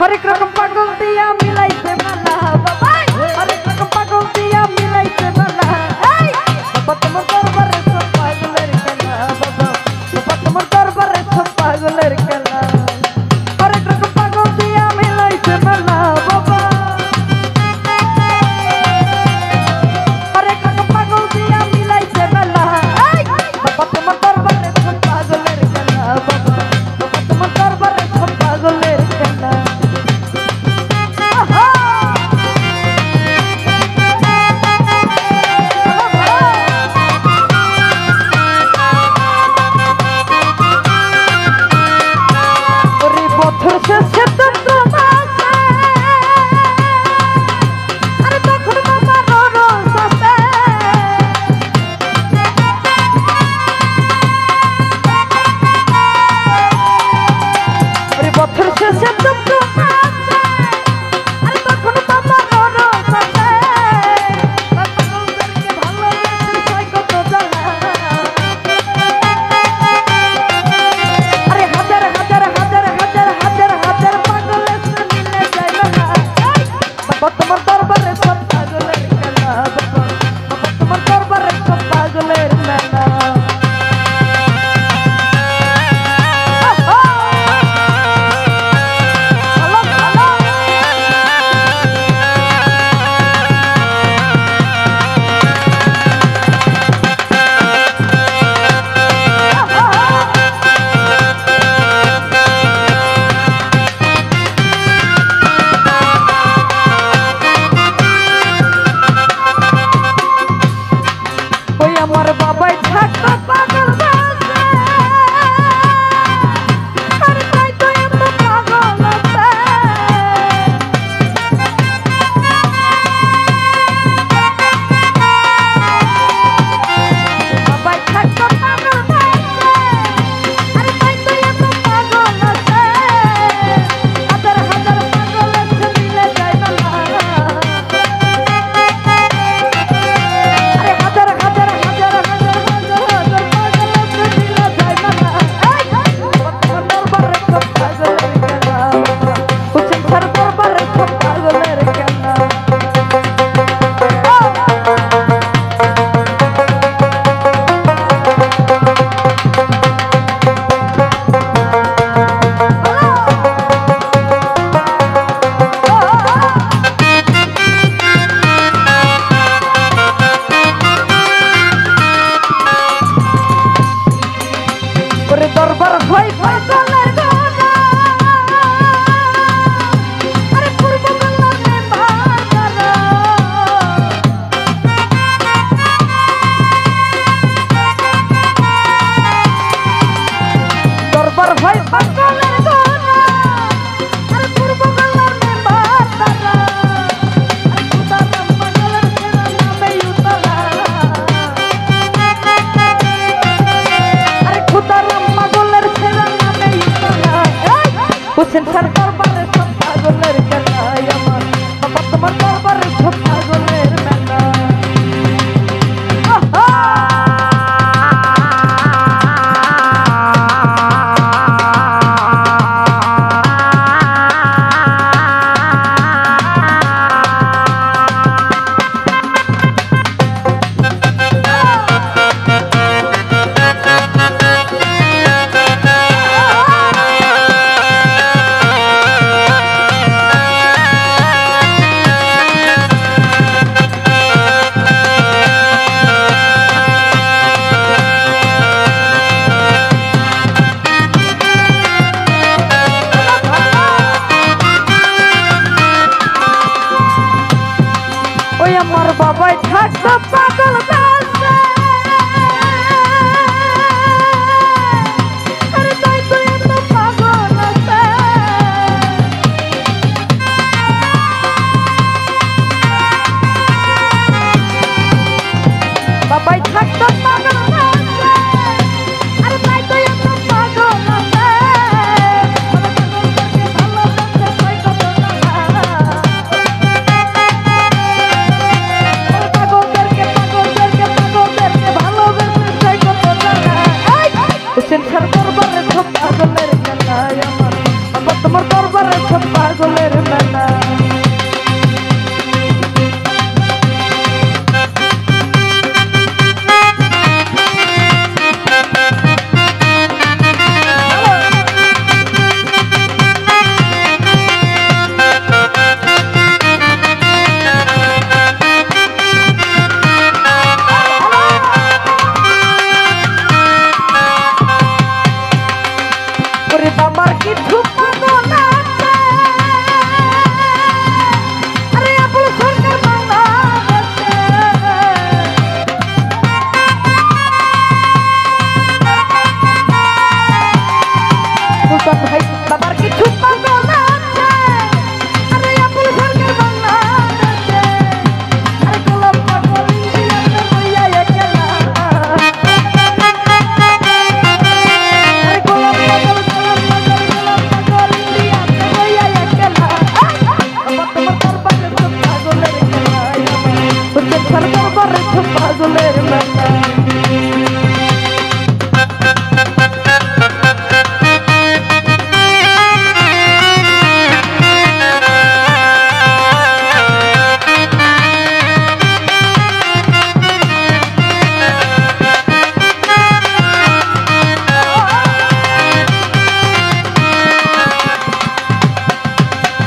হরেক রকম পাগল দিয়া মিলাইছে মেলা বাবা হরেক রকম পাগল দিয়া মিলাইছে মেলা এই বাবা তোমার দরবারে সব পাগলের খেলা বাবা বাবা তোমার দরবারে সব পাগলের খেলা হরেক রকম পাগল দিয়া মিলাইছে মেলা বাবা হরেক রকম পাগল দিয়া মিলাইছে মেলা এই বাবা তোমার দরবারে সব পাগলের খেলা বাবা বাবা তোমার দরবারে সব পাগলের খেলা তোমার দরবারে সব পাগলের খেলা বাবা বাবা তোমার দরবারে সব পাগলের মেলা আমার বাবাই থাকতো পাগল বাসে আর তাই তো এত পাগল আছে বাবাই থাকতো পাগল বাসে আর তাই তো এত পাগল আছে হাজার হাজার পাগল আছে মিলে যায় না আরে হাজার হাজার দরবার হয় পাগলের গানা আরে পূর্ব গলানে বাজানা দরবার হয় পাগলের গানা আরে পূর্ব গলানে বাজানা আরে খুদারাম পাগলের খেলা নামে উতলা আরে খুদারাম হোসেন স্যার দরবারে সব পাগলের খেলা আমার বাবা তোমার দরবারে সব পাগলের মেলা আমার বাবাই থাকতো পাগল বাসে আরে তাই তো এত পাগল আছে বাবাই থাকতো পাগল বাসে আরে তাই তো এত পাগল আছে পাগলদেরকে পাগলের মেলা আমার কিছু পাগল আছে আরে আবুল সরকার বাংলাদেশে সুলতান ভাই আমার কিছু পাগল আছে আরে আবুল সরকার বাংলাদেশে আরে গোলাপ পাগল ইন্ডিয়াতে হইয়া একলা আরে গোলাপ পাগল পাগলের মেলা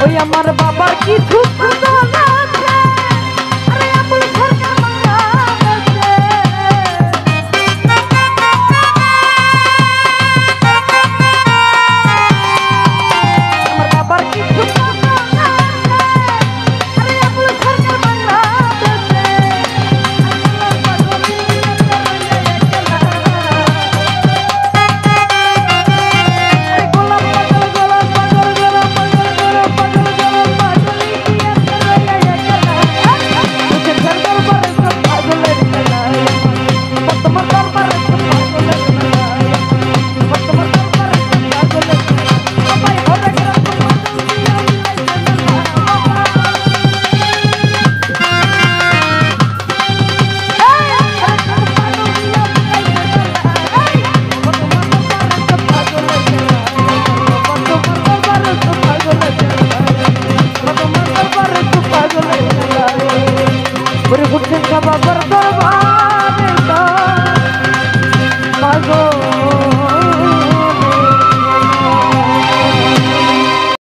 ওই আমার বাবার কিছু পাগল আছে আরে আবুল সরকার বাংলাদেশে আমার বাবার কিছু পাগল আছে আরে আবুল সরকার বাংলাদেশে Bapak